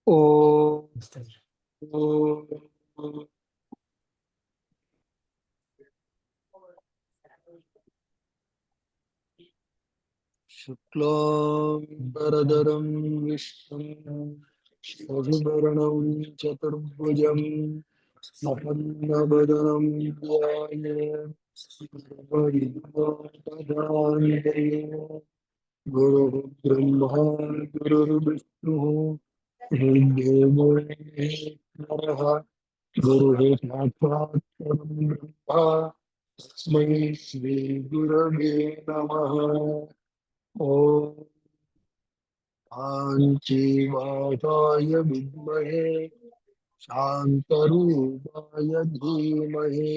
ॐ शुक्लाम्बरधरं विष्णुं शशिवर्णं चतुर्भुजं प्रसन्नवदनं ध्यायेत् सर्वविघ्नोपशान्तये। गुरुः ब्रह्मा गुरुर्विष्णुः गुरुर्देवो महेश्वरः गुरुः साक्षात् परं ब्रह्म तस्मै श्रीगुरवे नमः। ॐ काञ्चीवासाय विद्महे शान्तरूपाय धीमहि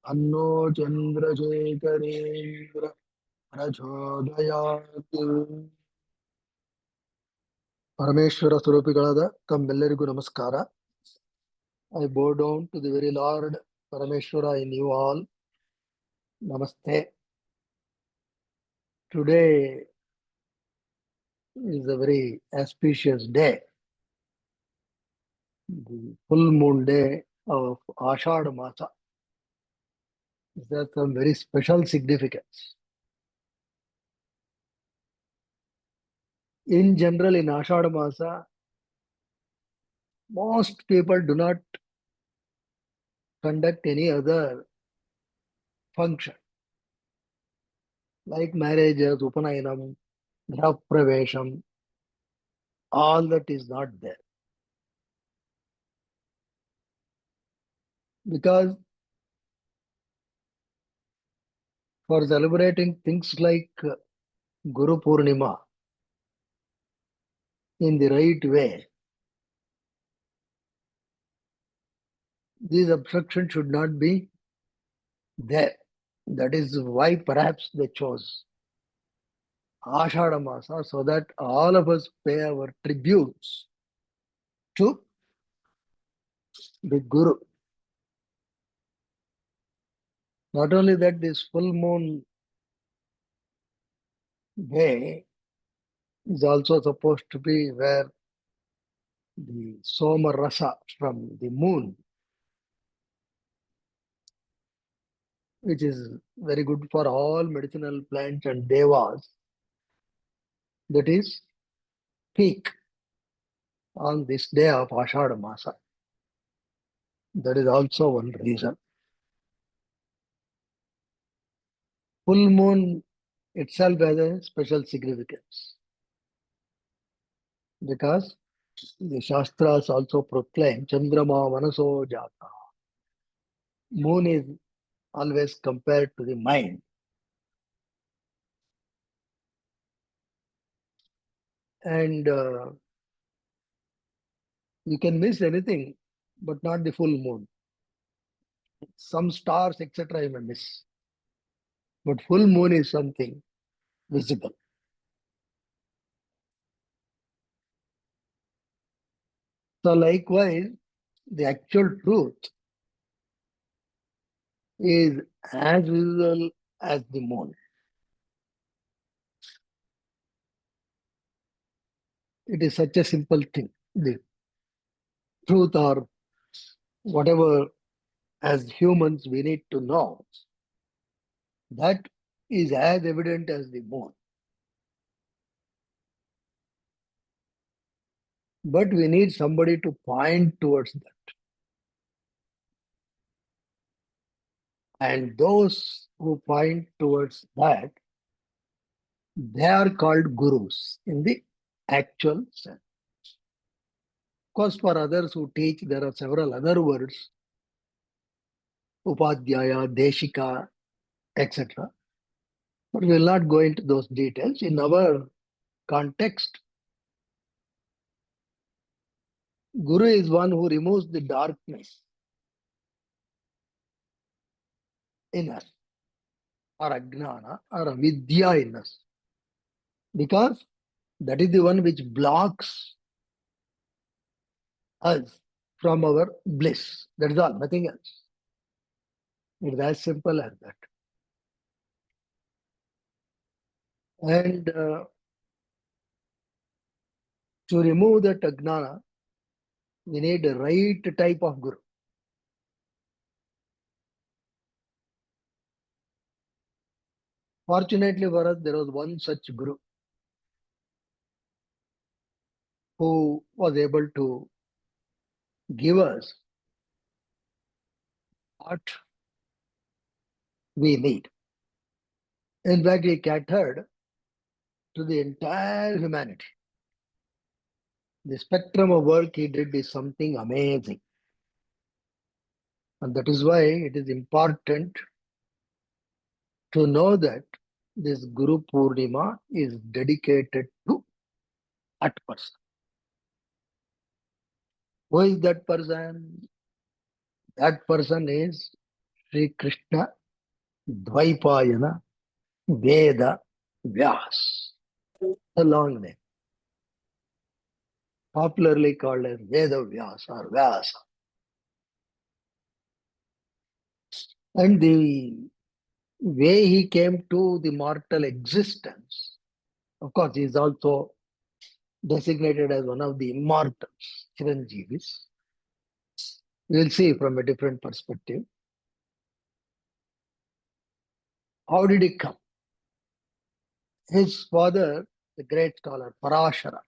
तन्नो चन्द्रशेखरेन्द्र ಪ್ರಚೋದಯಾತ್. ಪರಮೇಶ್ವರ ಸ್ವರೂಪಿಗಳಾದ ತಮ್ಮೆಲ್ಲರಿಗೂ ನಮಸ್ಕಾರ. I bow down to the very Lord Parameshwara in you all. Namaste. Today is a very auspicious day, the full moon day of Ashadha Masa. It has some very special significance. In general, in Ashadha Masa, most people do not conduct any other function like marriages, Upanayanam, Grahapravesham. All that is not there. Because for celebrating things like Guru Purnima in the right way, these obstructions should not be there. That is why perhaps they chose Ashadha Masa, so that all of us pay our tributes to the Guru. Not only that, this full moon day is also supposed to be where the Soma Rasa from the moon, which is very good for all medicinal plants and devas, that is peak on this day of Ashadha Masa. That is also one reason. Full moon itself has a special significance because the Shastras also proclaim Chandrama Manaso Jata. Moon is always compared to the mind. And you can miss anything, but not the full moon. Some stars, etc., you may miss. But full moon is something visible. So likewise, the actual truth is as visible as the moon. It is such a simple thing. The truth or whatever as humans we need to know, that is as evident as the moon. But we need somebody to point towards that. And those who point towards that, they are called gurus in the actual sense. Of course, for others who teach, there are several other words, Upadhyaya, Deshika, etc. But we will not go into those details. In our context, Guru is one who removes the darkness in us, or Ajnana, or Avidya in us. Because that is the one which blocks us from our bliss. That is all, nothing else. It is as simple as that. And to remove that Ajnana, We need the right type of guru. Fortunately for us, there was one such guru who was able to give us what we need. In fact, he catered to the entire humanity. The spectrum of work he did is something amazing. And that is why it is important to know that this Guru Purnima is dedicated to that person. Who is that person? That person is Sri Krishna Dvaipayana Veda Vyasa. A long name, popularly called as Veda Vyasa or Vyasa. And the way he came to the mortal existence, of course, he is also designated as one of the immortals, Chiranjeevis. We will see from a different perspective. How did he come? His father, the great scholar Parashara.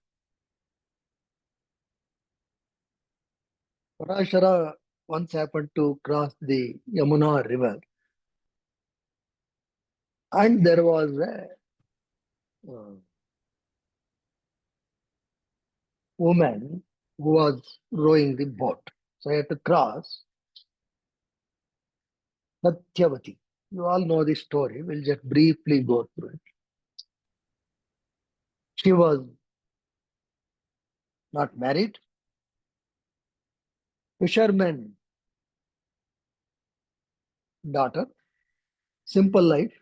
Parashara once happened to cross the Yamuna river, and there was a woman who was rowing the boat. So he had to cross Satyavati. You all know the story. We'll just briefly go through it. She was not married, fisherman daughter, simple life.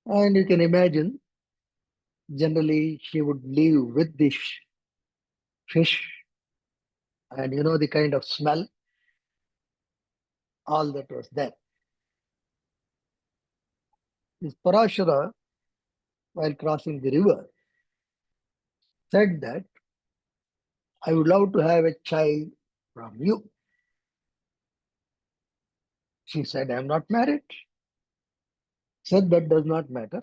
And you can imagine, generally she would live with this fish, and you know the kind of smell, all that was there. This Parashara, while crossing the river, said that I would love to have a child from you. She said, I am not married. Said that does not matter,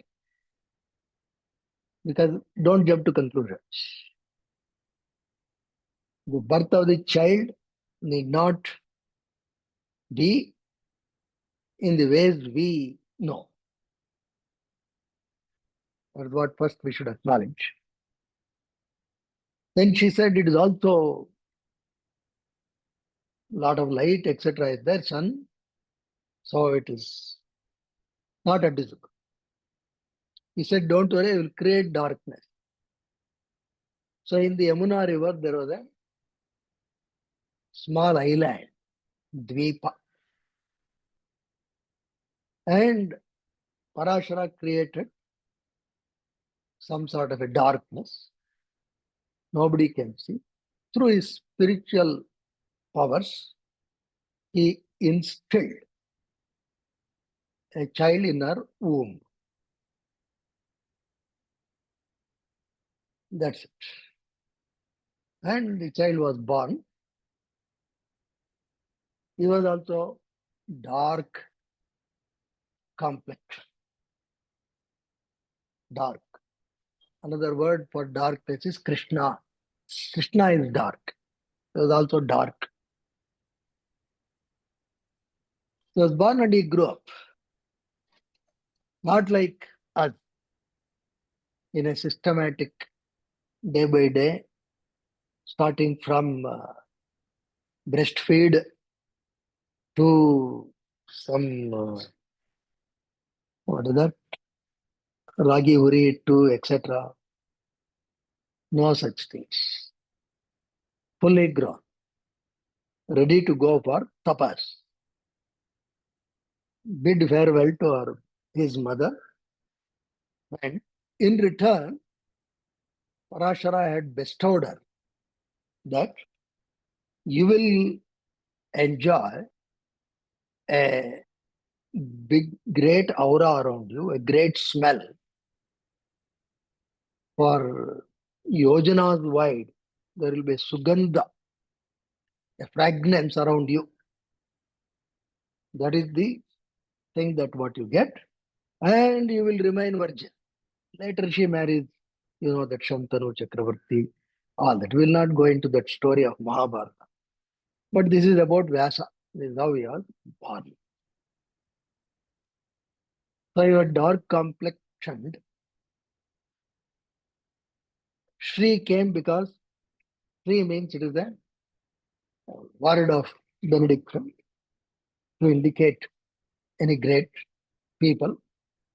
because don't jump to conclusions. The birth of the child need not be in the ways we know. That's what first we should acknowledge. Then she said it is also a lot of light, etc. is there, sun. So it is not admissible. He said, don't worry, I will create darkness. So in the Yamuna river, there was a small island, Dvipa. And Parashara created some sort of a darkness. Nobody can see. Through his spiritual powers, he instilled a child in her womb. That's it. And the child was born. He was also dark complexion. Dark. Another word for darkness is Krishna. Krishna is dark. He was also dark. He was born and he grew up. Not like us, in a systematic, day by day, starting from breastfeed to some, what is that, ragi uri to etc. No such things. Fully grown, ready to go for tapas. Bid farewell to his mother, and in return, Parashara had bestowed her that you will enjoy a great aura around you, a great smell for yojanas wide. There will be sugandha a fragrance around you. That is the thing that what you get, and you will remain virgin. Later she marries, that Shantanu Chakravarti, all that. We will not go into that story of Mahabharata. But this is about Vyasa. This is how we are born. So you are dark complexioned. Shri came because Shri means it is a word of benediction to indicate any great people.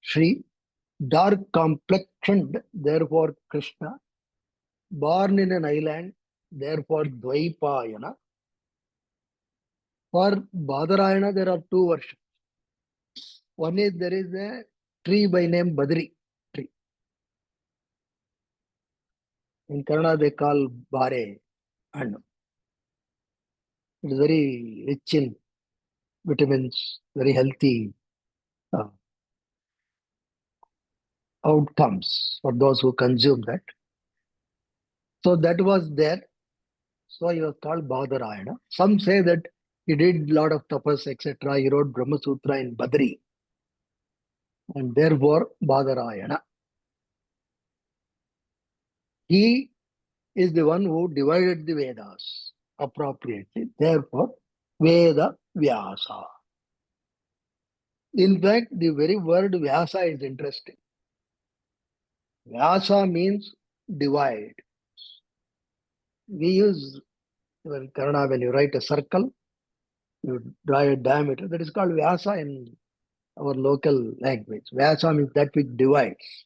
Shri, dark complexioned, therefore Krishna, born in an island, therefore Dvaipayana. For Badarayana, there are two versions. One is there is a tree by name Badri tree. In Kannada, they call Bare and it is very rich in vitamins, very healthy uh, outcomes for those who consume that. So that was there. So he was called Badarayana. Some say that he did a lot of tapas, etc. He wrote Brahma Sutra in Badri. And therefore, Badarayana. He is the one who divided the Vedas appropriately. Therefore, Veda Vyasa. In fact, the very word Vyasa is interesting. Vyasa means divide. We use, in Kannada, when you write a circle, you draw a diameter. That is called Vyasa in our local language. Vyasa means that which divides.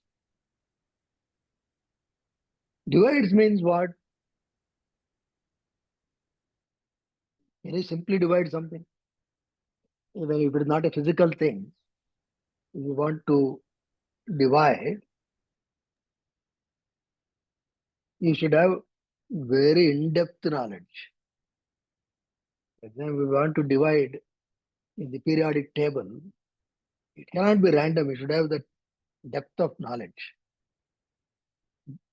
Divides means what? Can you simply divide something? Even if it is not a physical thing, if you want to divide, you should have very in-depth knowledge. For example, we want to divide in the periodic table. It cannot be random. You should have the depth of knowledge.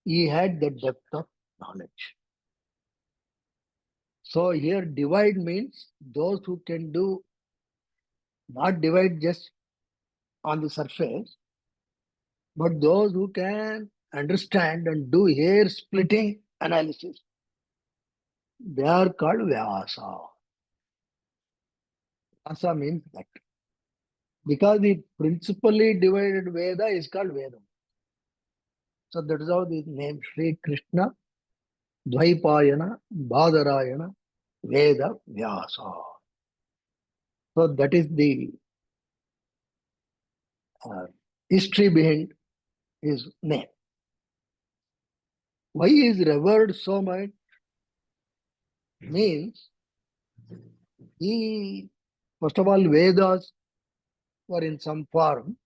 He had the depth of knowledge. So here divide means those who can do, not divide just on the surface, but those who can understand and do hair splitting analysis. They are called Vyasa. Vyasa means that. Because the principally divided Veda is called Veda. So that is how the name Sri Krishna, Dvaipayana, Badarayana, Veda Vyasa. So that is the history behind his name. Why he is revered so much means he, first of all, Vedas were in some form,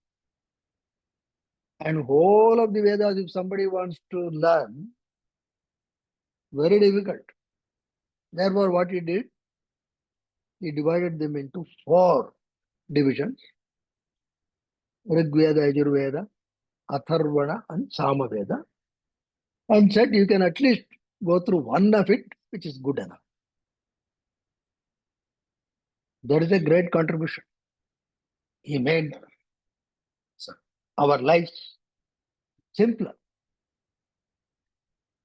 and whole of the Vedas, if somebody wants to learn, very difficult. Therefore, what he did, he divided them into 4 divisions: Rig Veda, Yajurveda, Atharvana, and Samaveda, and said you can at least go through one of it, which is good enough. That is a great contribution. He made our lives simpler.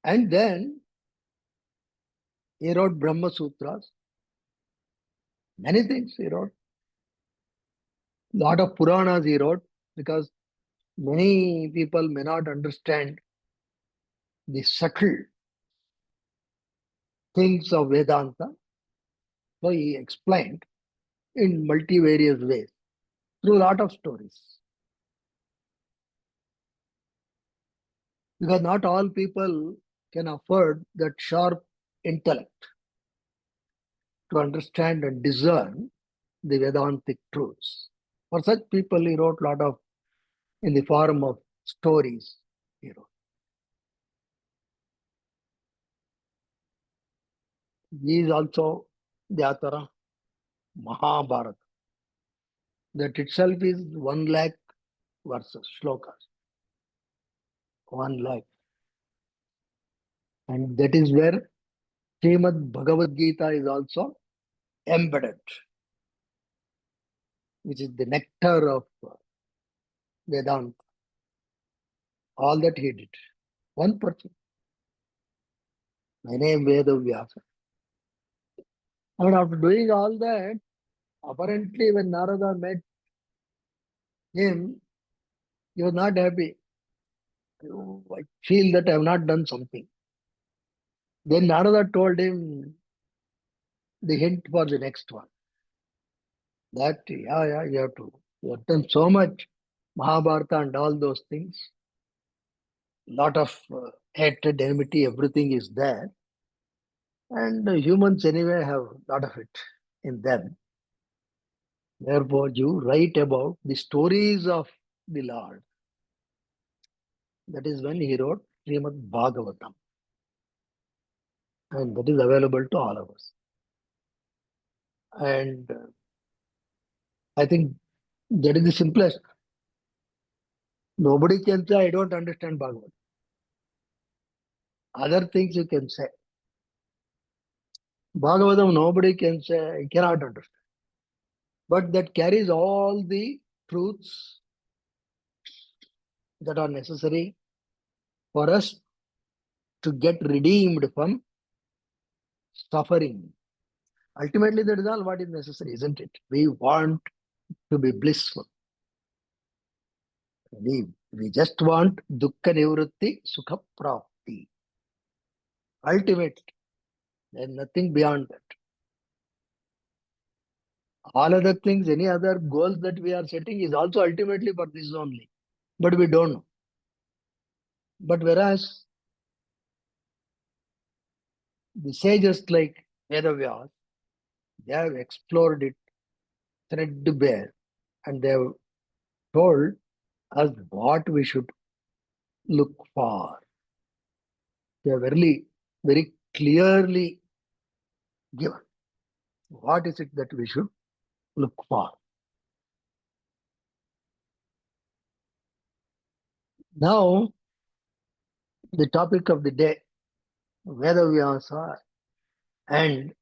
And then he wrote Brahma Sutras. Many things he wrote. Lot of Puranas he wrote, because many people may not understand the subtle things of Vedanta. So he explained in multivarious ways through a lot of stories. Because not all people can afford that sharp intellect to understand and discern the Vedantic truths. For such people, he wrote a lot of, in the form of stories, he wrote. He is also the author of Mahabharata. That itself is 1 lakh verses, shlokas. 1 lakh. And that is where Srimad Bhagavad Gita is also embedded, which is the nectar of Vedanta. All that he did. One person. My name Veda Vyasa. And after doing all that, apparently when Narada met him, he was not happy. "Oh, I feel that I have not done something." Then Narada told him the hint for the next one. That, yeah, you have done so much. Mahabharata and all those things. Lot of hatred, enmity, everything is there. And humans anyway have a lot of it in them. Therefore, you write about the stories of the Lord. That is when he wrote Srimad Bhagavatam. And that is available to all of us. And I think that is the simplest. Nobody can say, I don't understand Bhagavatam. Other things you can say. Bhagavatam, nobody can say, I cannot understand. But that carries all the truths that are necessary for us to get redeemed from suffering. Ultimately, that is all what is necessary, isn't it? We want to be blissful. We just want dukkha nivritti, sukha prapti. Ultimate. There is nothing beyond that. All other things, any other goals that we are setting is also ultimately for this only. But we don't know. But whereas the sages like Veda Vyasa, they have explored it threadbare and they have told us what we should look for. They are very clearly given what is it that we should look for. Now, the topic of the day, Veda Vyasa and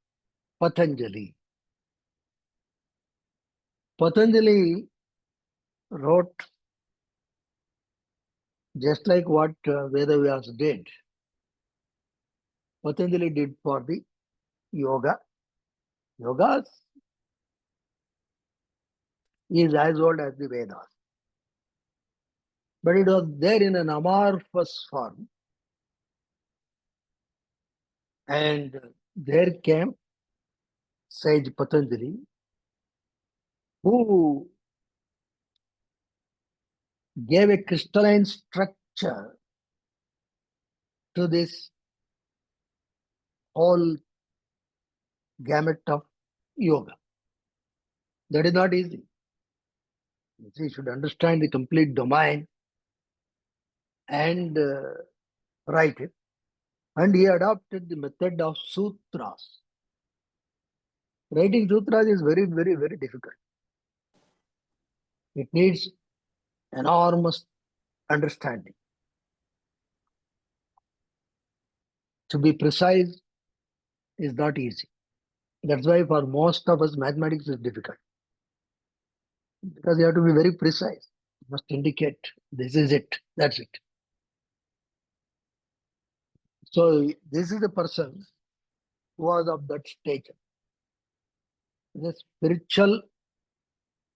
Patanjali. Patanjali wrote just like what Veda Vyasa did. Patanjali did for the yoga. Yoga is as old as the Vedas. But it was there in an amorphous form. And there came sage Patanjali, who gave a crystalline structure to this whole gamut of yoga. That is not easy. You should understand the complete domain and write it. And he adopted the method of sutras. Writing sutras is very difficult. It needs enormous understanding. To be precise is not easy. That's why for most of us, mathematics is difficult. Because you have to be very precise. You must indicate this is it, that's it. So this is a person who was of that stature. The spiritual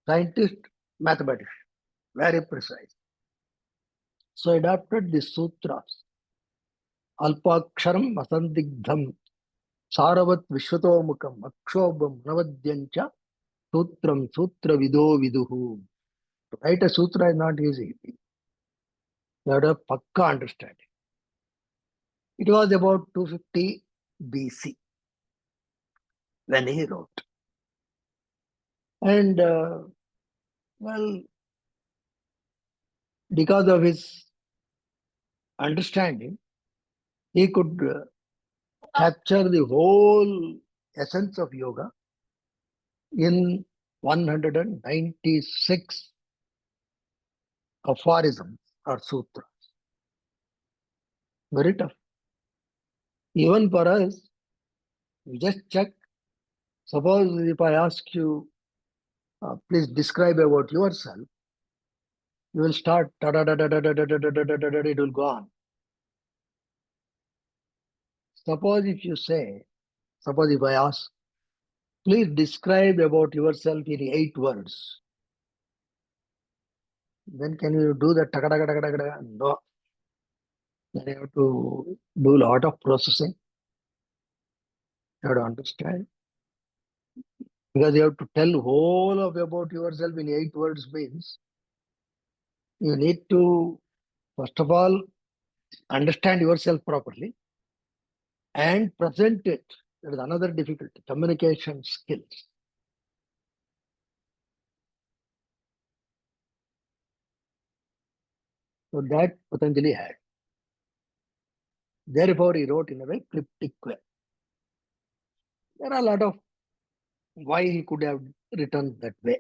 scientist, mathematician, very precise. So adopted the sutras. Alpaksharam asandigdham saravat vishwatomukam akshobham navadyancha sutram sutra vido viduhu. To write a sutra is not easy. You have to have pakka understanding. It was about 250 BC when he wrote. And well, because of his understanding, he could capture the whole essence of yoga in 196 aphorisms or sutras. Very tough. Even for us, You just check. Suppose if I ask you, please describe about yourself, you will start, it will go on. Suppose if you say, suppose if I ask, please describe about yourself in 8 words, then can you do that? No. Then you have to do a lot of processing. You have to understand. Because you have to tell whole of about yourself in 8 words means you need to, first of all, understand yourself properly and present it. That is another difficulty. Communication skills. So that Patanjali had. Therefore, he wrote in a very cryptic way. There are a lot of why he could have written that way.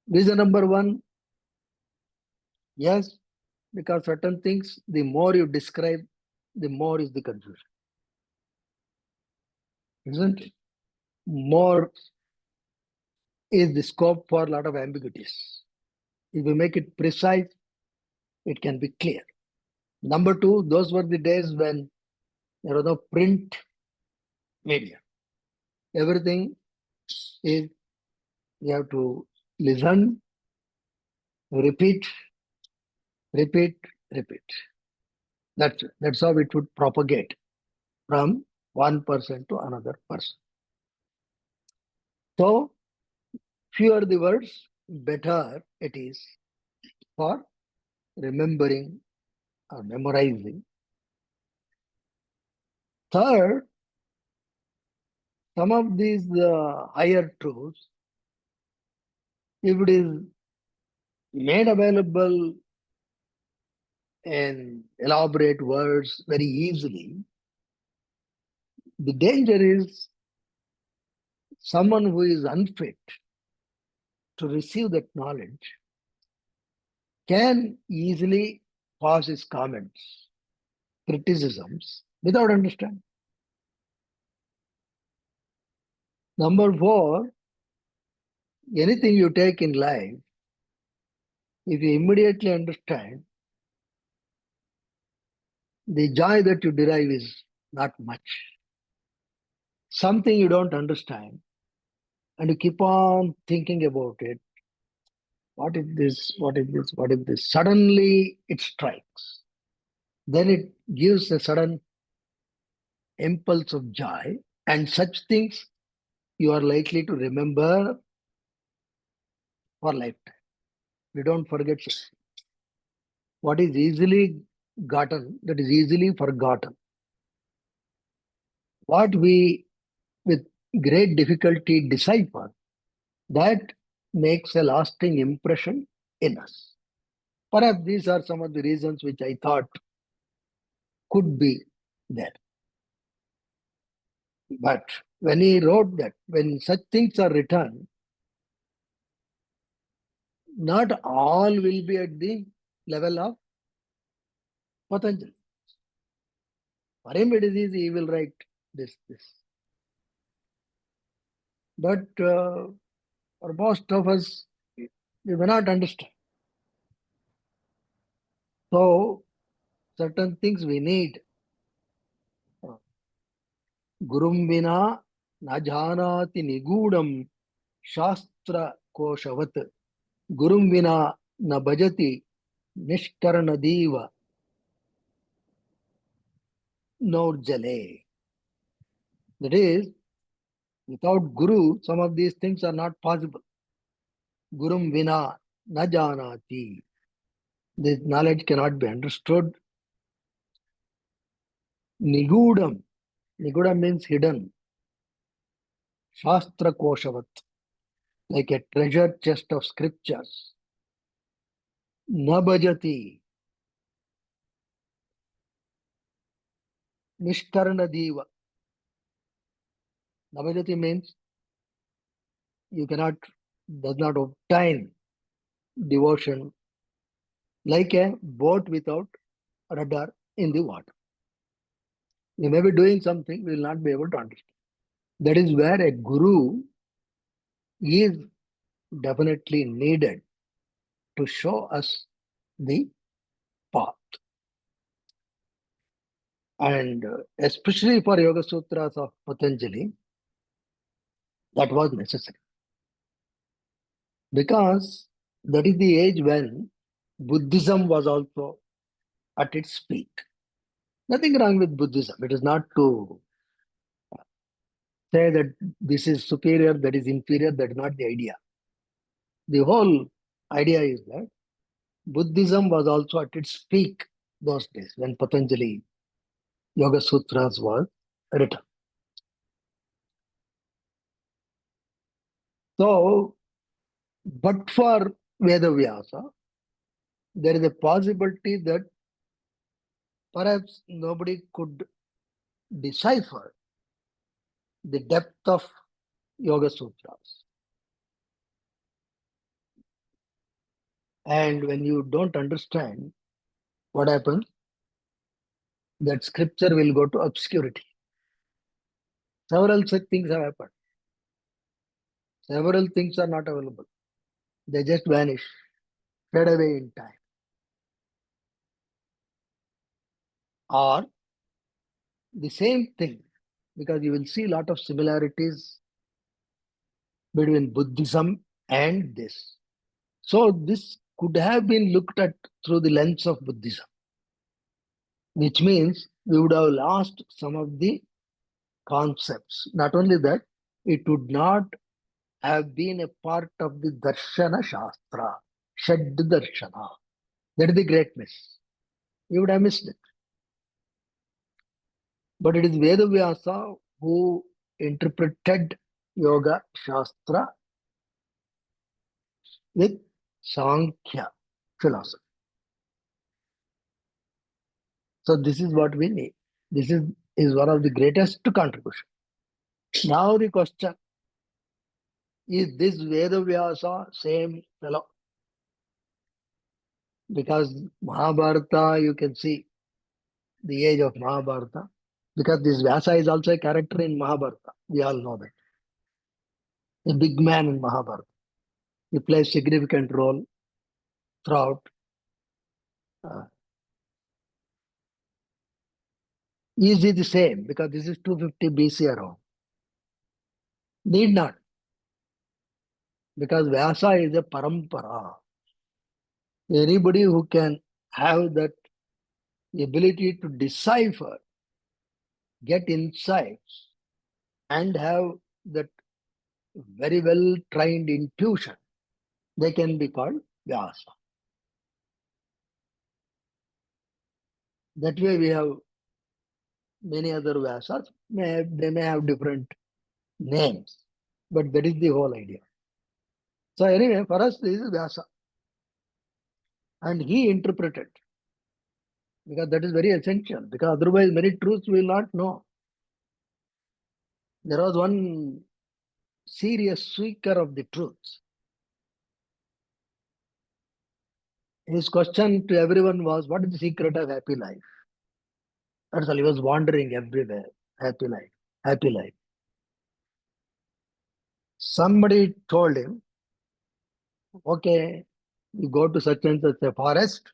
Reason number one, yes, because certain things, the more you describe, the more is the confusion. Isn't it? More is the scope for a lot of ambiguities. If we make it precise, it can be clear. Number two, those were the days when there was no print media. Everything is, you have to listen, repeat, repeat, repeat. That's how it would propagate from one person to another person. So, fewer the words, better it is for remembering or memorizing. Third, some of these higher truths, if it is made available in elaborate words very easily, the danger is someone who is unfit to receive that knowledge can easily pass his comments, criticisms without understanding. Number four, anything you take in life, if you immediately understand, the joy that you derive is not much. Something you don't understand, and you keep on thinking about it. What if this? What if this? What if this? Suddenly it strikes. Then it gives a sudden impulse of joy, and such things you are likely to remember for lifetime. You don't forget it. What is easily gotten, that is easily forgotten. What we with great difficulty decipher, that makes a lasting impression in us. Perhaps these are some of the reasons which I thought could be there. But when he wrote that, when such things are written, not all will be at the level of Patanjali. For him, it is easy, he will write this. But for most of us, we may not understand. So, certain things we need. Gurum vina na janati nigudam shastra koshavat. Gurum vina na bhajati nishkarana diva norjale. That is, without Guru, some of these things are not possible. Gurum vina na janati. This knowledge cannot be understood. Nigudam. Nigudam means hidden. Shastra koshavat. Like a treasure chest of scriptures. Na bhajati. Nishkarana diva. Na bhajati means you does not obtain devotion like a boat without rudder in the water. You may be doing something, we will not be able to understand. That is where a guru is definitely needed to show us the path. And especially for Yoga Sutras of Patanjali, that was necessary. Because that is the age when Buddhism was also at its peak. Nothing wrong with Buddhism. It is not to say that this is superior, that is inferior. That is not the idea. The whole idea is that Buddhism was also at its peak those days when Patanjali Yoga Sutras was written. So, but for Veda Vyasa, there is a possibility that perhaps nobody could decipher the depth of Yoga Sutras. And when you don't understand what happens, that scripture will go to obscurity. Several such things have happened. Several things are not available. They just vanish, fade away in time. Or the same thing, because you will see a lot of similarities between Buddhism and this. So this could have been looked at through the lens of Buddhism, which means we would have lost some of the concepts. Not only that, it would not have been a part of the Darshana Shastra, Shad Darshana. That is the great miss. You would have missed it. But it is Veda Vyasa who interpreted Yoga Shastra with Sankhya philosophy. So this is what we need. This is one of the greatest contributions. Now the question is this Veda Vyasa same fellow? Because Mahabharata, you can see the age of Mahabharata. Because this Vyasa is also a character in Mahabharata. We all know that. A big man in Mahabharata. He plays significant role throughout. Uh, is he the same? Because this is 250 BC around. Need not. Because Vyasa is a parampara. Anybody who can have that ability to decipher, get insights, and have that very well trained intuition, they can be called Vyasa. That way we have many other Vyasas. They may have different names, but that is the whole idea. So anyway, for us this is Vyasa. And he interpreted, because that is very essential, because otherwise many truths we will not know. There was one serious seeker of the truths. His question to everyone was, what is the secret of happy life? That's all. He was wandering everywhere. Happy life, happy life. Somebody told him, okay, you go to such and such a forest,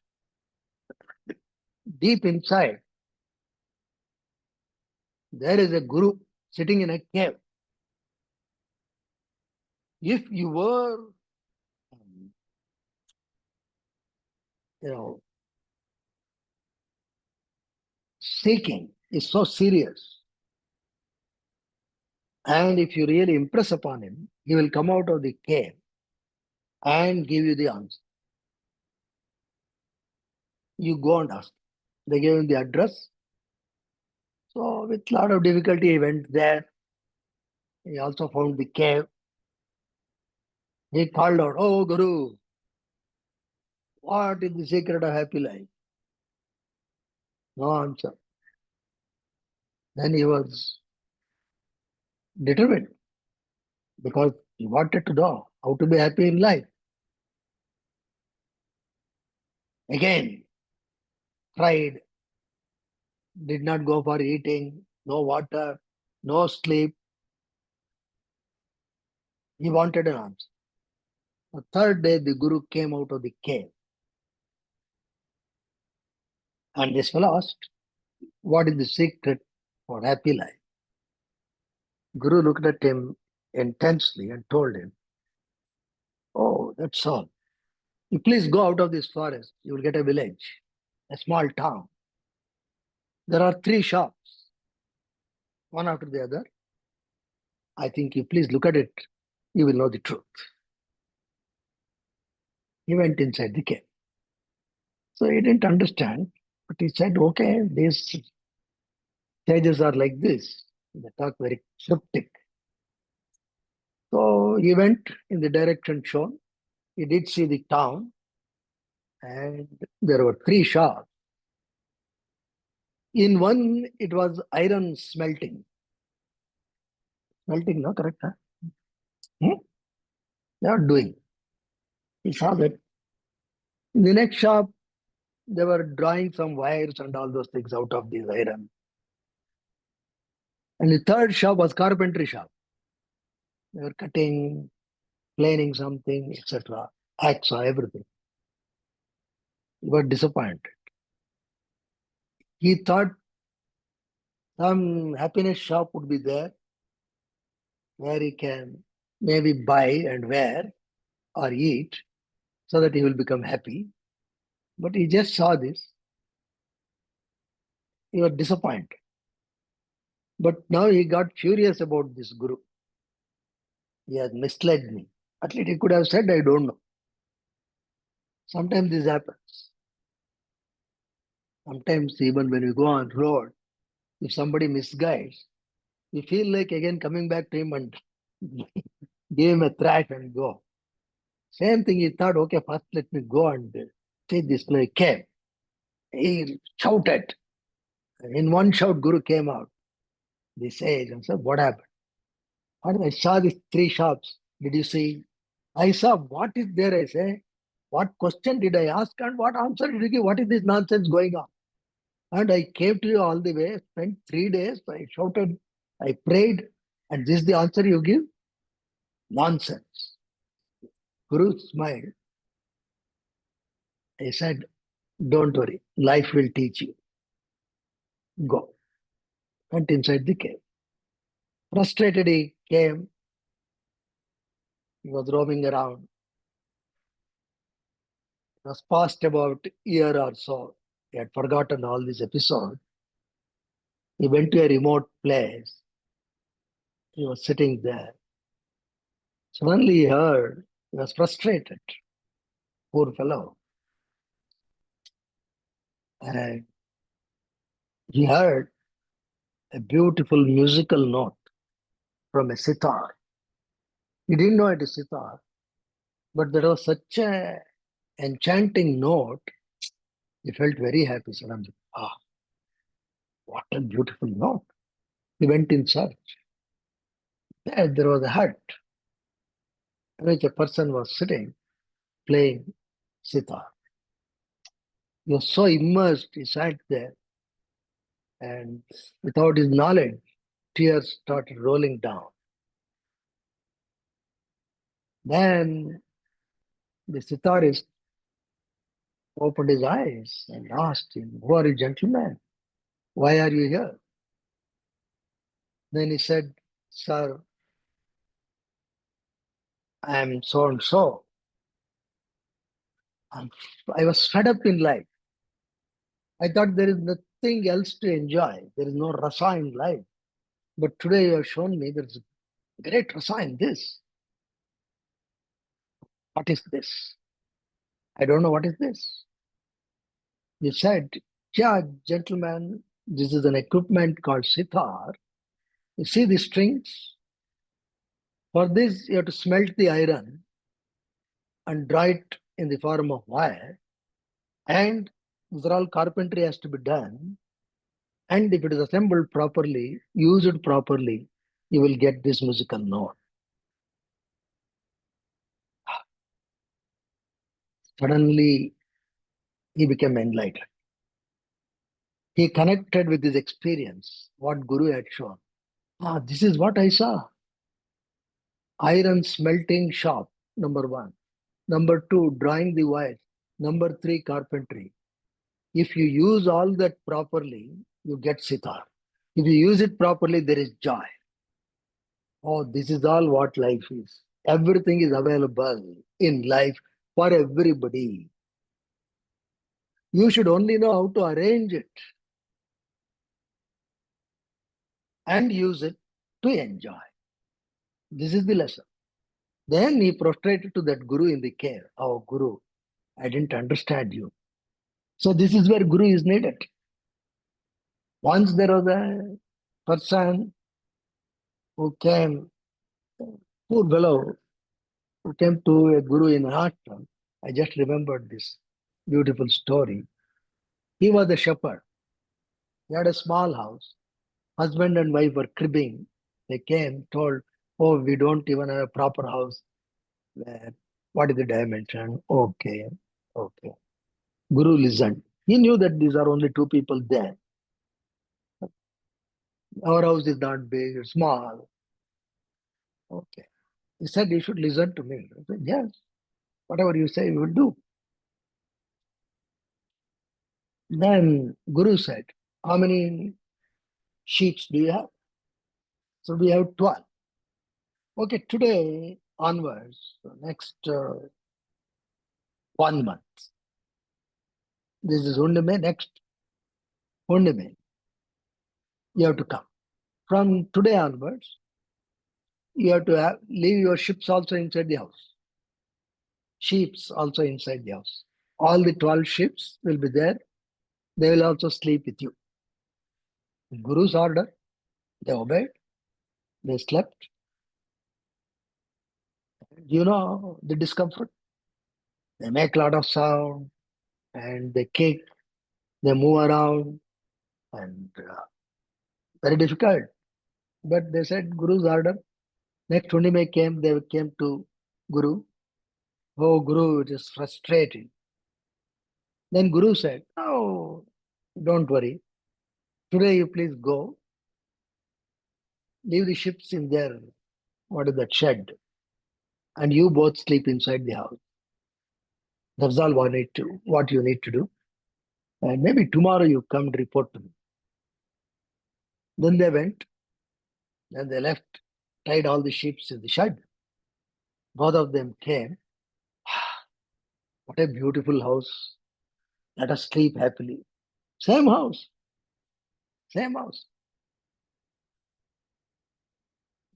deep inside, there is a guru sitting in a cave. If you were, you know, seeking is so serious, and if you really impress upon him, he will come out of the cave and give you the answer. You go and ask. They gave him the address. So with a lot of difficulty, he went there. He also found the cave. He called out, "Oh, Guru, what is the secret of happy life?" No answer. Then he was determined because he wanted to know how to be happy in life. Again, tried, did not go for eating, no water, no sleep. He wanted an answer. The third day, the Guru came out of the cave. And this fellow asked, what is the secret for happy life? Guru looked at him intensely and told him, oh, that's all. You please go out of this forest. You will get a village, a small town. There are 3 shops, one after the other. I think you please look at it. You will know the truth. He went inside the cave. So he didn't understand, but he said, okay, these sages are like this. They talk very cryptic. So he went in the direction shown. He did see the town, and there were 3 shops. In one, it was iron smelting. Smelting, no, correct? Huh? They are doing. He saw that. In the next shop, they were drawing some wires and all those things out of this iron. And the third shop was carpentry shop. They were cutting, planing something, etc. Hacksaw, everything. He got disappointed. He thought some happiness shop would be there where he can maybe buy and wear or eat so that he will become happy. But he just saw this. He was disappointed. But now he got furious about this Guru. He has misled me. At least he could have said, I don't know. Sometimes this happens. Sometimes even when we go on road, if somebody misguides, we feel like again coming back to him and give him a thrash and go. Same thing, he thought, okay, first let me go and take this play. Came. He shouted. In one shout, Guru came out. The sage and said, what happened? And I saw these 3 shops. Did you see? I saw what is there, I say. What question did I ask and what answer did you give? What is this nonsense going on? And I came to you all the way, spent 3 days. I shouted, I prayed, and this is the answer you give? Nonsense. Guru smiled. I said, don't worry, life will teach you. Go. Went inside the cave. Frustrated, he came. He was roaming around. It was past about a year or so. He had forgotten all this episode. He went to a remote place. He was sitting there. Suddenly he heard, he was frustrated. Poor fellow. And he heard a beautiful musical note from a sitar. He didn't know it is sitar, but there was such a enchanting note. He felt very happy suddenly. Ah, what a beautiful note. He went in search. There was a hut in which a person was sitting playing sitar. He was so immersed, he sat there, and without his knowledge, tears started rolling down. Then the sitarist opened his eyes and asked him, who are you, gentleman? Why are you here? Then he said, sir, I am so and so. I was fed up in life. I thought there is nothing else to enjoy. There is no rasa in life. But today you have shown me there is great rasa in this. What is this? I don't know what is this. You said, yeah, gentlemen, this is an equipment called sitar. You see the strings? For this, you have to smelt the iron and draw it in the form of wire. And these are all carpentry has to be done. And if it is assembled properly, used properly, you will get this musical note. Suddenly, he became enlightened. He connected with his experience, what Guru had shown. Ah, this is what I saw. Iron smelting shop, number one. Number two, drawing the wire. Number three, carpentry. If you use all that properly, you get sitar. If you use it properly, there is joy. Oh, this is all what life is. Everything is available in life for everybody. You should only know how to arrange it and use it to enjoy. This is the lesson. Then he prostrated to that Guru in the cave. Oh, Guru, I didn't understand you. So this is where Guru is needed. Once there was a person who came, poor fellow, who came to a Guru in ashram. I just remembered this beautiful story. He was a shepherd. He had a small house. Husband and wife were cribbing. They came, told, oh, we don't even have a proper house. What is the dimension? Okay, okay. Guru listened. He knew that these are only two people there. Our house is not big, it's small. Okay. He said, you should listen to me. I said, yes, whatever you say, we will do. Then Guru said, how many sheets do you have? So we have 12. Okay, today onwards, next 1 month. This is Purnima, next Purnima. You have to come. From today onwards, you have to leave your ships also inside the house. Sheeps also inside the house. All the 12 ships will be there. They will also sleep with you. Guru's order, they obeyed. They slept. You know the discomfort. They make a lot of sound and they kick, they move around and very difficult. But they said Guru's order. Next Purnima came, they came to Guru. Oh, Guru, it is frustrating. Then Guru said, oh, don't worry. Today you please go. Leave the ships in their, what is that, shed. And you both sleep inside the house. That's all what you need to do. And maybe tomorrow you come and report to me. Then they went. Then they left, tied all the ships in the shed. Both of them came. What a beautiful house. Let us sleep happily. Same house. Same house.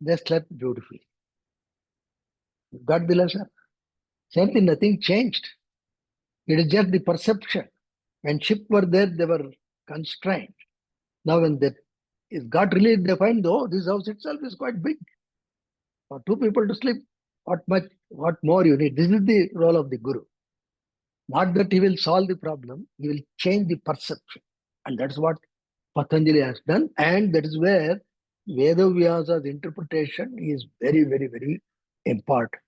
They slept beautifully. Got the lesson? Same thing, nothing changed. It is just the perception. When ships were there, they were constrained. Now when they it got released, they find, oh, this house itself is quite big. For two people to sleep, what more you need? This is the role of the Guru. Not that he will solve the problem, he will change the perception. And that's what Patanjali has done. And that is where Veda Vyasa's interpretation is very, very, very important.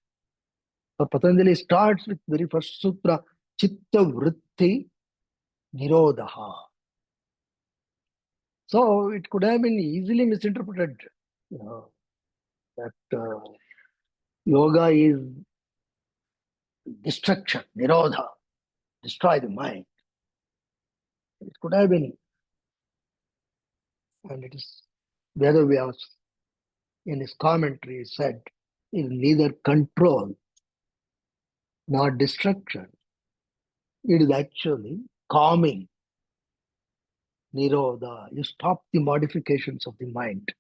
So Patanjali starts with very first sutra, Chitta Vritti Nirodha. So it could have been easily misinterpreted, you know, that yoga is destruction, Nirodha, destroy the mind. It could have been, and it is Veda Vyasa in his commentary said, is neither control nor destruction. It is actually calming, Nirodha. You stop the modifications of the mind.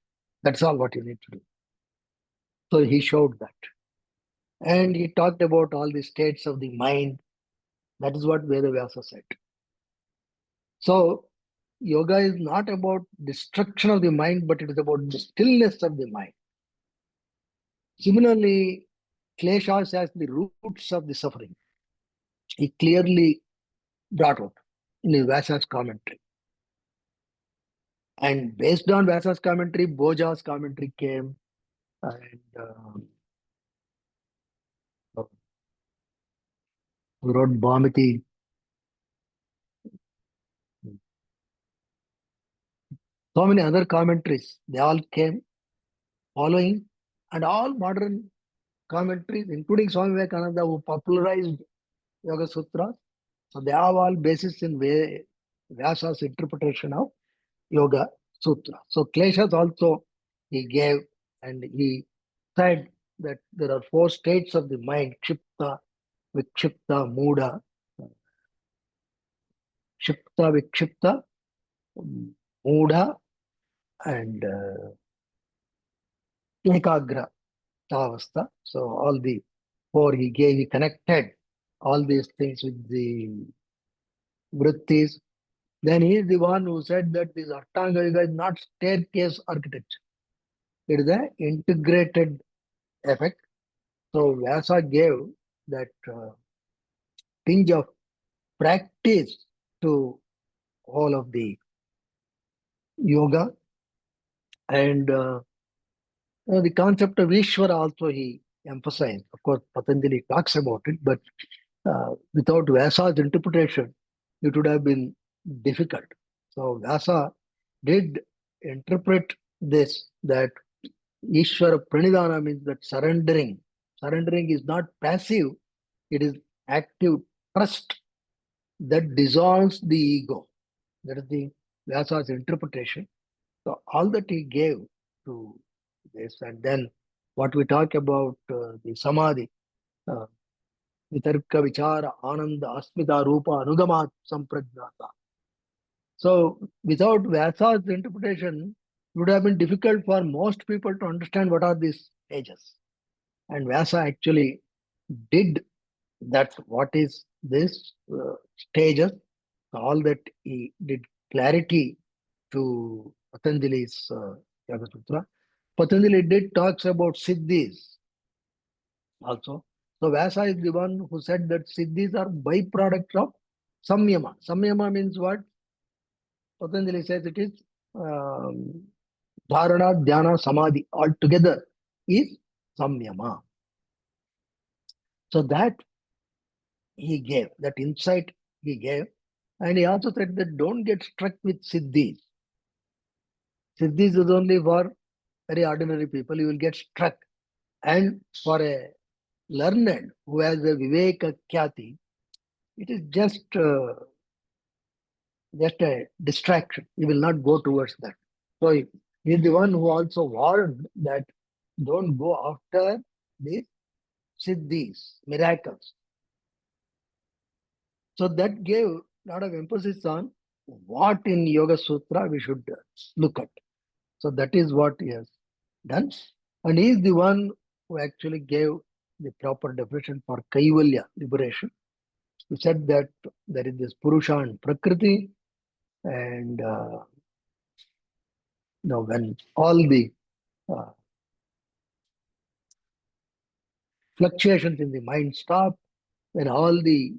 That's all what you need to do. So he showed that. And he talked about all the states of the mind. That is what Veda Vyasa said. So yoga is not about destruction of the mind, but it is about the stillness of the mind. Similarly, kleshas as the roots of the suffering. He clearly brought out in his Vyasa's commentary. And based on Vyasa's commentary, Bhoja's commentary came, and who wrote Bhamiti. So many other commentaries, they all came following, and all modern commentaries, including Swami Vivekananda, who popularized Yoga Sutras. So they have all basis in Vyasa's interpretation of Yoga Sutra. So Kleshas also he gave, and he said that there are four states of the mind: Kshipta, Vikshipta, Muda, Kshipta, Vikshipta, Muda, and Ekagra Tavasta. So all the four he gave, he connected all these things with the vrittis. Then he is the one who said that this Ashtanga Yoga is not staircase architecture. It is an integrated effect. So Vyasa gave that tinge of practice to all of the yoga. And the concept of Ishvara also he emphasized. Of course, Patanjali talks about it, but without Vyasa's interpretation, it would have been difficult. So Vyasa did interpret this, that Ishvara Pranidhana means that surrendering. Surrendering is not passive, it is active trust that dissolves the ego. That is the Vyasa's interpretation. So all that he gave to this, and then what we talk about the Samadhi, uh, Vitarka Vichara Ananda Asmita Rupa Anugamat Samprajnata. So without Vyasa's interpretation, it would have been difficult for most people to understand what are these stages. And Vyasa actually did that. What is this stages? All that he did clarity to Patanjali's Yoga Sutra. Patanjali did talks about siddhis also. So Vyasa is the one who said that siddhis are byproducts of samyama. Samyama means what? Patanjali says it is um, dharana, dhyana, samadhi all together is samyama. So that he gave, that insight he gave. And he also said that don't get struck with siddhis. Siddhis is only for very ordinary people. You will get struck. And for a learned who has a viveka khyati, it is just a distraction. He will not go towards that. So he is the one who also warned that don't go after the siddhis, miracles. So that gave a lot of emphasis on what in Yoga Sutra we should look at. So that is what he has done. And he is the one who actually gave the proper definition for Kaivalya, liberation. He said that there is this Purusha and Prakriti, and when all the uh, fluctuations in the mind stop, when all the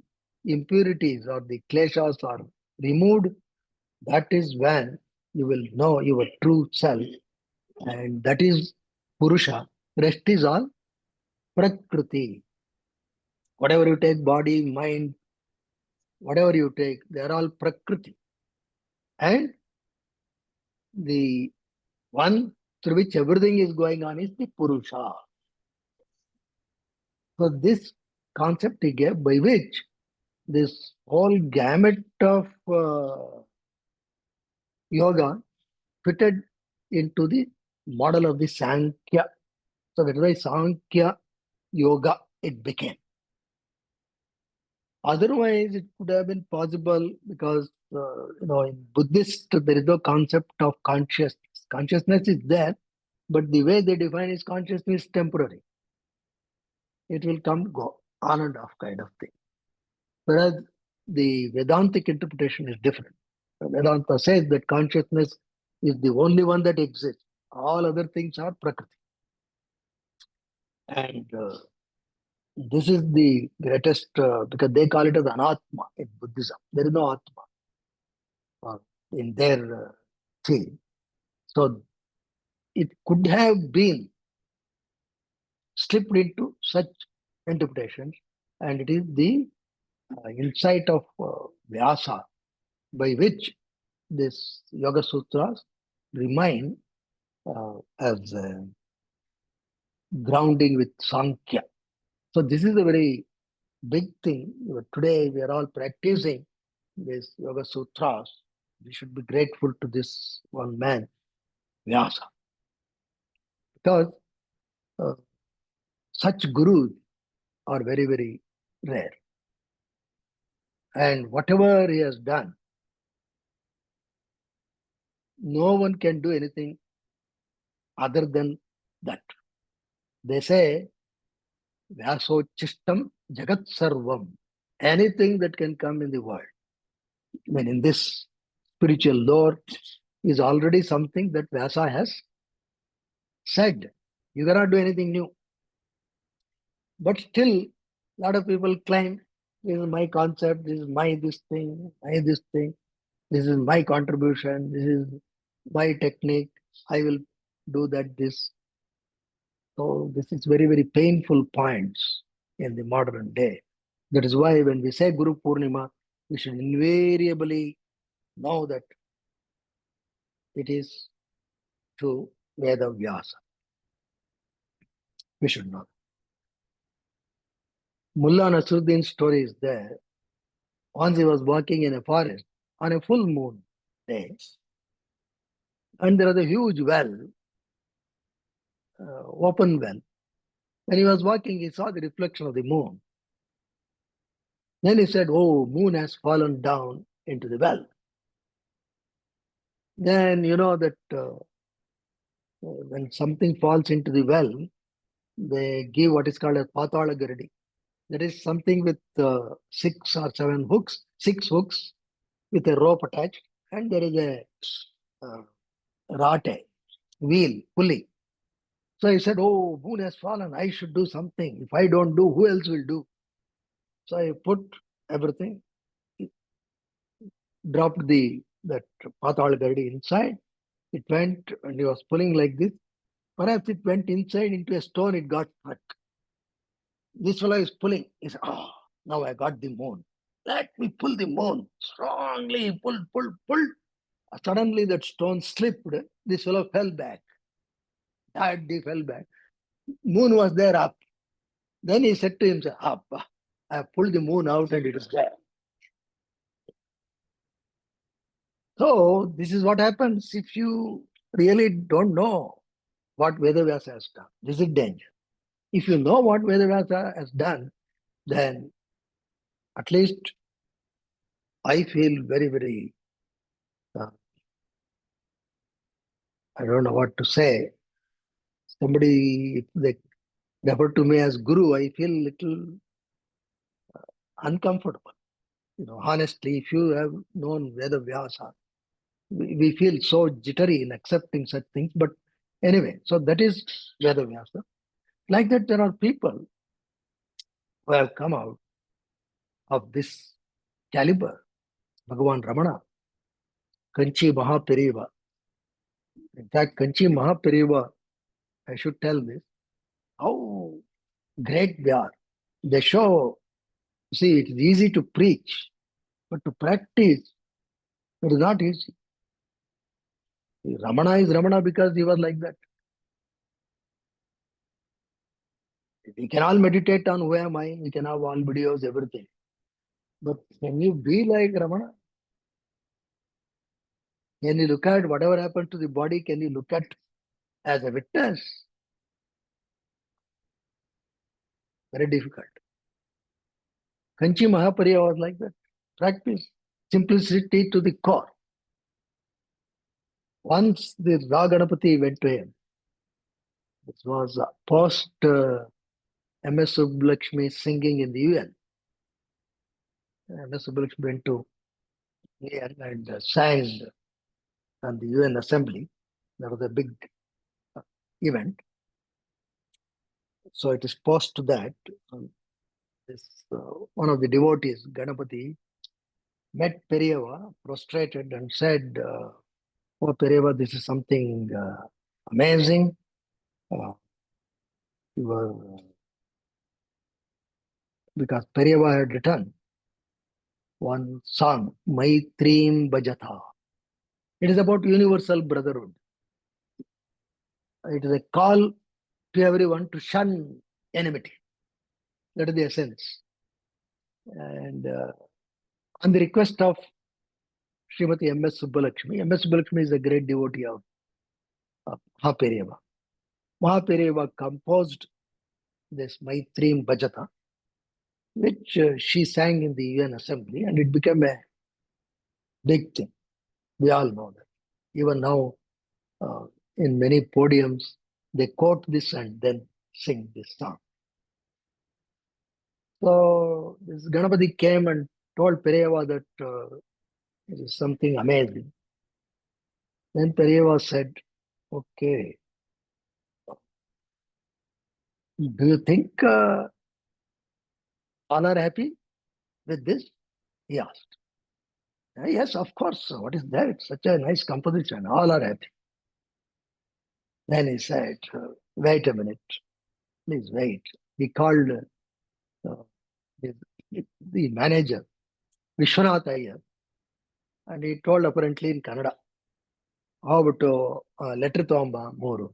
impurities or the kleshas are removed, that is when you will know your true self, and that is Purusha. Rest is all Prakriti. Whatever you take, body, mind, whatever you take, they are all Prakriti. And the one through which everything is going on is the Purusha. So this concept he gave, by which this whole gamut of yoga fitted into the model of the Sankhya. So that is why Sankhya Yoga it became. Otherwise, it could have been possible because in Buddhist there is no concept of consciousness. Consciousness is there, but the way they define is consciousness is temporary. It will come, go, on and off kind of thing. Whereas the Vedantic interpretation is different. Vedanta says that consciousness is the only one that exists. All other things are Prakriti. And this is the greatest, because they call it as Anatma in Buddhism. There is no Atma in their field. So it could have been slipped into such interpretations, and it is the insight of Vyasa by which this Yoga Sutras remain as grounding with Sankhya. So this is a very big thing. Today we are all practicing this Yoga Sutras. We should be grateful to this one man, Vyasa, because uh, such gurus are very, very rare. And whatever he has done, no one can do anything other than that. They say, Vyasochistam Jagat Sarvam. Anything that can come in the world, I mean, in this spiritual lore, is already something that Vyasa has said. You cannot do anything new. But still, a lot of people claim, this is my concept, this is my this thing, this is my contribution, this is my technique, I will do that, this. So this is very, very painful points in the modern day. That is why when we say Guru Purnima, we should invariably know that it is to Veda Vyasa. We should know. Mullah Nasruddin's story is there. Once he was walking in a forest on a full moon day, and there was a huge well, open well. When he was walking, he saw the reflection of the moon. Then he said, "Oh, moon has fallen down into the well." Then you know that when something falls into the well, they give what is called a patala gardi. That is something with 6 hooks with a rope attached, and there is a rate, wheel, pulley. So he said, "Oh, moon has fallen. I should do something. If I don't do, who else will do?" So I put everything, dropped that patal gardi inside. It went, and he was pulling like this. Perhaps it went inside into a stone. It got stuck. This fellow is pulling. He said, "Oh, now I got the moon. Let me pull the moon." Strongly he pulled. Suddenly that stone slipped. This fellow fell back. He fell back. Moon was there up. Then he said to himself, "Up. I pulled the moon out and it is there." So this is what happens if you really don't know what Veda Vyasa has done. This is danger. If you know what Veda Vyasa has done, then at least I feel very, very, I don't know what to say. Somebody, if they refer to me as Guru, I feel little uncomfortable. Honestly, if you have known Veda Vyasa, we feel so jittery in accepting such things. But anyway, so that is Veda Vyasa. Like that, there are people who have come out of this caliber. Bhagavan Ramana, Kanchi Mahaperiva. In fact, Kanchi Mahaperiva, I should tell this, how great they are. They show, see, it is easy to preach, but to practice, it is not easy. Ramana is Ramana because he was like that. We can all meditate on who am I, we can have all videos, everything. But can you be like Ramana? Can you look at whatever happened to the body? Can you look at as a witness? Very difficult. Kanchi Mahapariya was like that. Practice. Simplicity to the core. Once the Raganapati went to him, this was post M.S. Subbulakshmi singing in the UN. M.S. Subbulakshmi went to UN and sang at the UN assembly. That was a big event. So it is post to that. This one of the devotees, Ganapati, met Periyava, prostrated, and said, "Oh, Periyava, this is something amazing. You were, because Periyava had written one song, Maitreem Bhajatha. It is about universal brotherhood. It is a call to everyone to shun enmity. That is the essence. And on the request of Srimati M.S. Subbalakshmi, M.S. Subbalakshmi is a great devotee of Mahaperiyava. Mahaperiyava composed this Maitreim Bhajata, which she sang in the UN Assembly, and it became a big thing. We all know that. Even now, uh, in many podiums, they quote this and then sing this song. So this Ganapati came and told Periyava that it is something amazing. Then Periyava said, okay, do you think all are happy with this? He asked. Yes, of course. What is that? It's such a nice composition. All are happy. Then he said, wait a minute. Please wait. He called uh, the, the manager, Vishwanath Iyer, and he told apparently in Kannada, how about letter Tomba Moro?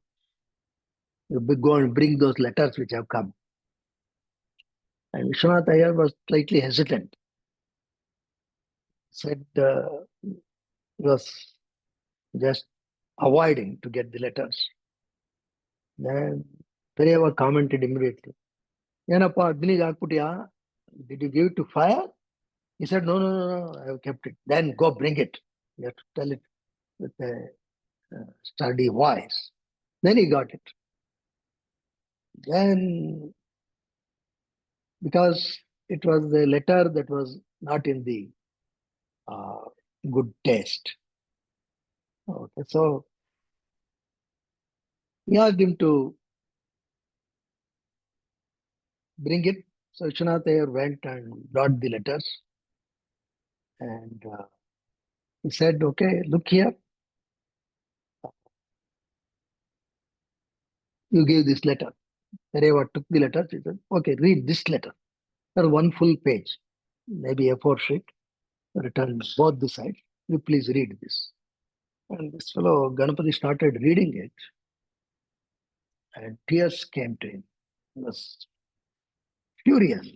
You go and bring those letters which have come. And Vishwanath Iyer was slightly hesitant. Said he was just avoiding to get the letters. Then Periyava commented immediately, Yenappa, Agni Akputiya, did you give it to fire? He said, no, no, no, no, I have kept it. Then go bring it. You have to tell it with a sturdy voice. Then he got it. Then, because it was a letter that was not in the uh, good taste. Okay, so he asked him to bring it. So Vishwanath Iyer went and brought the letters. And he said, okay, look here. You gave this letter. Periyava took the letter. He said, okay, read this letter. Or one full page, maybe A4 sheet, written both the sides. You please read this. And this fellow, Ganapati, started reading it. And tears came to him. He was furious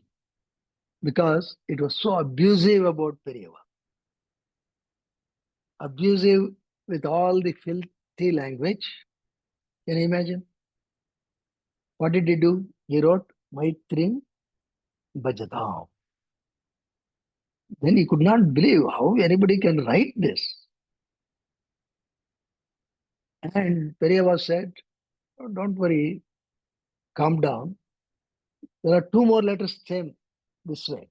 because it was so abusive about Periyava. Abusive with all the filthy language. Can you imagine? What did he do? He wrote Maitrim Bhajatam. Then he could not believe how anybody can write this. And Periyava said, oh, don't worry, calm down. There are two more letters same this way.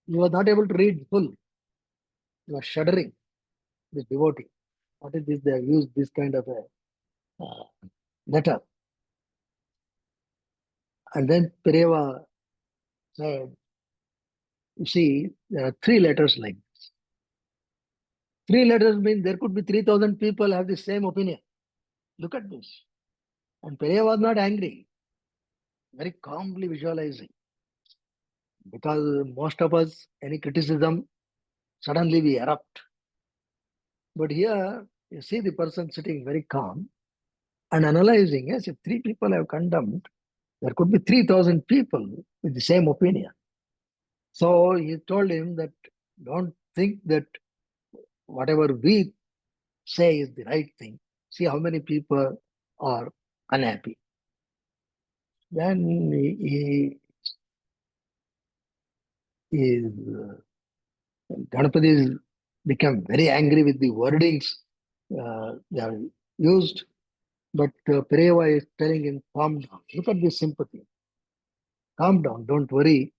He was not able to read full. He was shuddering, this devotee. What is this? They have used this kind of a letter. And then Periyava said, you see, there are three letters like this. Three letters mean there could be 3,000 people have the same opinion. Look at this. And Periyava was not angry, very calmly visualizing. Because most of us, any criticism, suddenly we erupt. But here, you see the person sitting very calm and analyzing, yes, if three people have condemned, there could be 3,000 people with the same opinion. So he told him that don't think that whatever we say is the right thing. See how many people are unhappy. Then Ganapati became very angry with the wordings they have used. But Pereva is telling him, calm down. Look at this sympathy. Calm down, don't worry.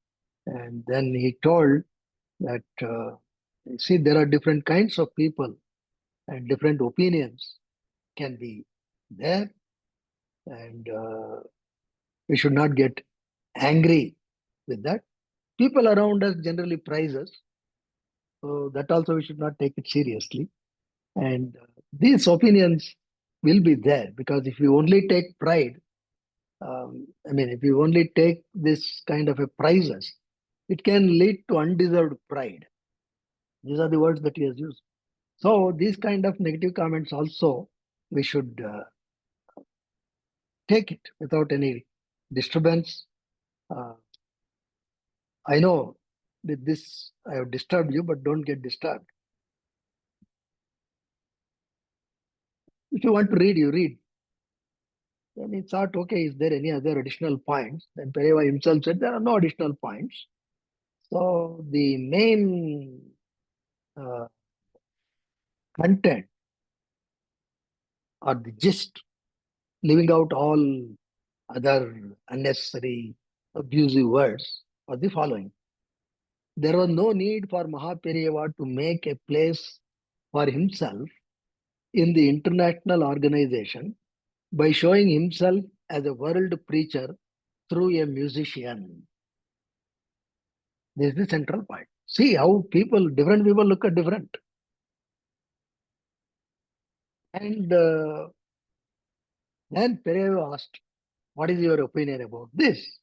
And then he told that, see, there are different kinds of people and different opinions can be there. And we should not get angry with that. People around us generally praise us. So that also we should not take it seriously. And these opinions will be there because if you only take pride, if you only take this kind of a prizes, it can lead to undeserved pride. These are the words that he has used. So these kind of negative comments also we should take it without any disturbance. Uh, I know with this I have disturbed you, but don't get disturbed. If you want to read, you read. Then he thought, okay, is there any other additional points? Then Pereva himself said there are no additional points. So the main uh, content or the gist, leaving out all other unnecessary abusive words, was the following. There was no need for Mahaperiyava to make a place for himself in the international organization by showing himself as a world preacher through a musician. This is the central point. See how different people look at different. And then Pereva asked, what is your opinion about this?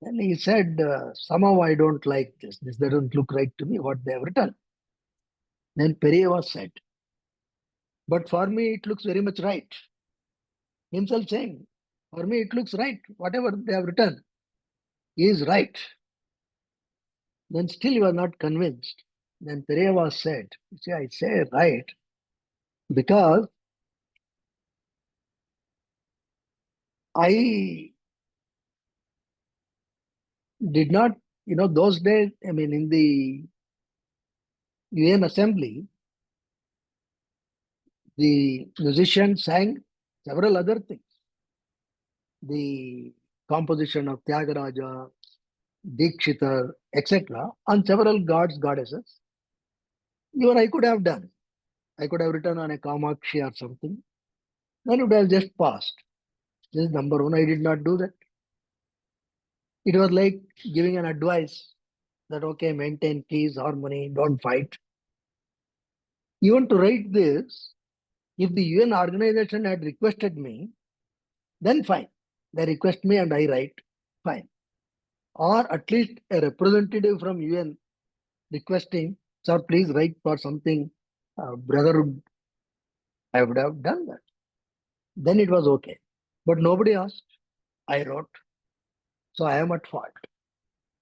And he said, somehow I don't like this. This doesn't look right to me, what they have written. Then Pereva said, but for me it looks very much right. Himself saying, for me it looks right. Whatever they have written is right. Then still you are not convinced. Then Pereva said, you see, I say right because I did not, those days, I mean, in the UN assembly, the musicians sang several other things. The composition of Tyagaraja, Dikshitar, etc., on several gods, goddesses. Even I could have done. I could have written on a Kamakshi or something. Then it would have just passed. This is number one. I did not do that. It was like giving an advice that, okay, maintain peace, harmony, don't fight. Even to write this, if the UN organization had requested me, then fine. They request me and I write, fine. Or at least a representative from UN requesting, sir, please write for something, brotherhood, I would have done that. Then it was okay. But nobody asked. I wrote. So I am at fault.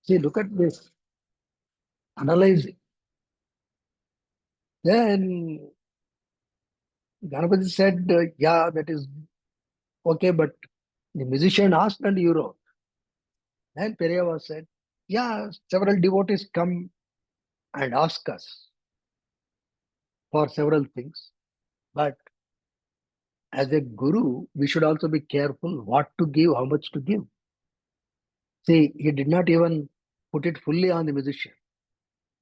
See, look at this. Analyzing. Then Ganapati said, yeah, that is okay, but the musician asked and you wrote. Then Periyava said, yeah, several devotees come and ask us for several things. But as a guru, we should also be careful what to give, how much to give. See, he did not even put it fully on the musician.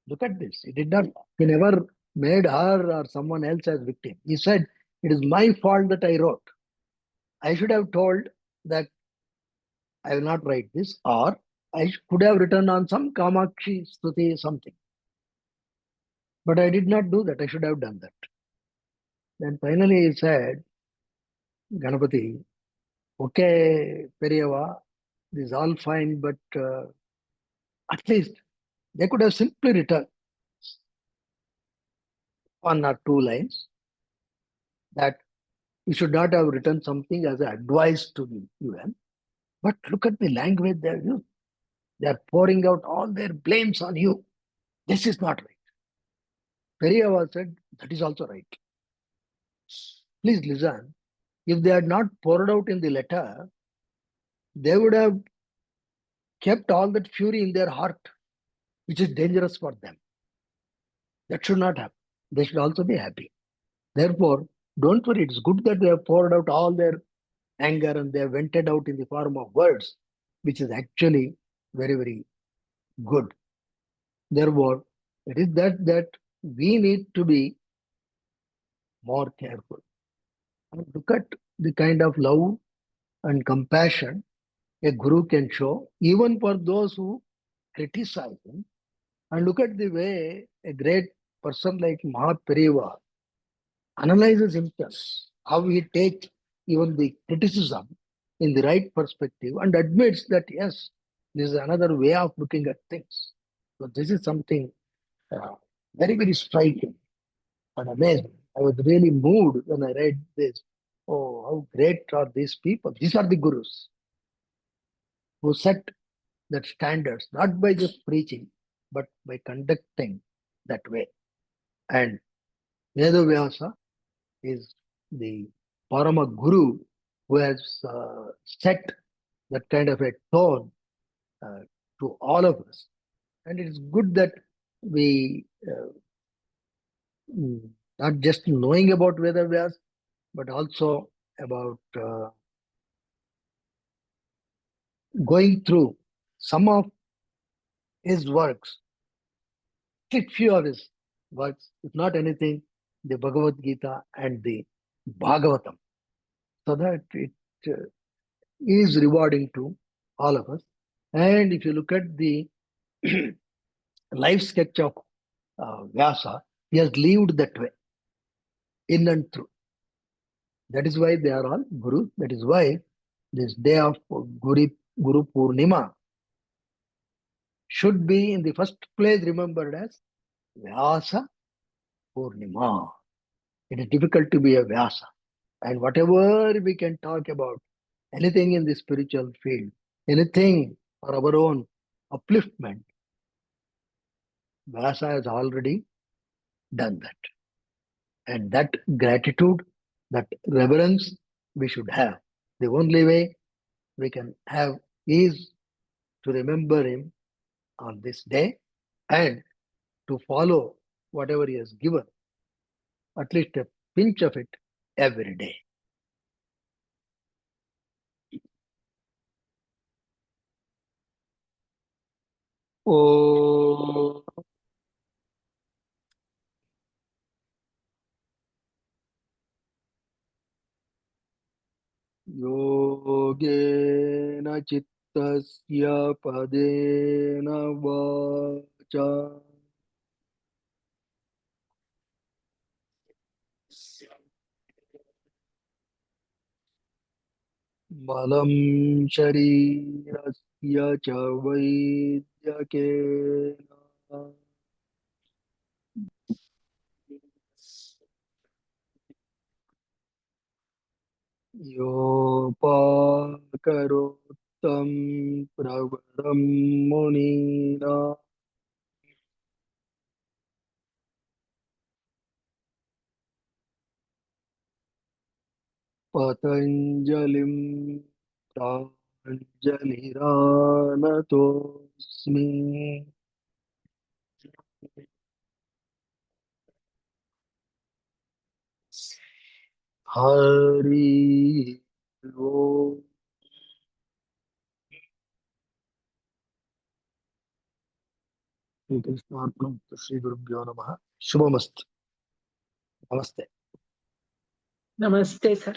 Look at this. He did not, he never made her or someone else as victim. He said, it is my fault that I wrote. I should have told that I will not write this, or I could have written on some Kamakshi Stuti something. But I did not do that. I should have done that. Then finally he said, Ganapati, okay, Periyava, this is all fine, but at least they could have simply written one or two lines that you should not have written something as an advice to the UN. But look at the language they have used. They are pouring out all their blames on you. This is not right. Periyava said, that is also right. Please listen. If they had not poured out in the letter, they would have kept all that fury in their heart, which is dangerous for them. That should not happen. They should also be happy. Therefore, don't worry. It's good that they have poured out all their anger and they have vented out in the form of words, which is actually very, very good. Therefore, it is that we need to be more careful. And look at the kind of love and compassion a guru can show, even for those who criticize him. And look at the way a great person like Mahaperiyava analyzes himself, how he takes even the criticism in the right perspective and admits that, yes, this is another way of looking at things. So this is something uh, very, very striking and amazing. I was really moved when I read this. Oh, how great are these people! These are the gurus who set that standards, not by just preaching, but by conducting that way. And Veda Vyasa is the Parama Guru who has set that kind of a tone uh, to all of us. And it is good that we not just knowing about Veda Vyas, but also about going through some of his works, strict few of his works, if not anything, the Bhagavad Gita and the Bhagavatam, so that it uh, is rewarding to all of us. And if you look at the life sketch of Vyasa, he has lived that way, in and through. That is why they are all Guru. That is why this day of Guru Purnima should be in the first place remembered as Vyasa Purnima. It is difficult to be a Vyasa. And whatever we can talk about, anything in the spiritual field, anything for our own upliftment, Vyasa has already done that. And that gratitude, that reverence we should have. The only way we can have is to remember him on this day and to follow whatever he has given, at least a pinch of it every day. Oh, योगेन चित्तस्य पदेन वाचा बलं शरीरस्य च वैद्यकेन योपाकरोत्तं प्रवरं मुनीना पतञ्जलिं प्राञ्जलिरानतोऽस्मि हरि ओम। श्रीकृष्णार्पणं श्री गुरुभ्यो नमः। शुभमस्तु। नमस्ते। Namaste, sir.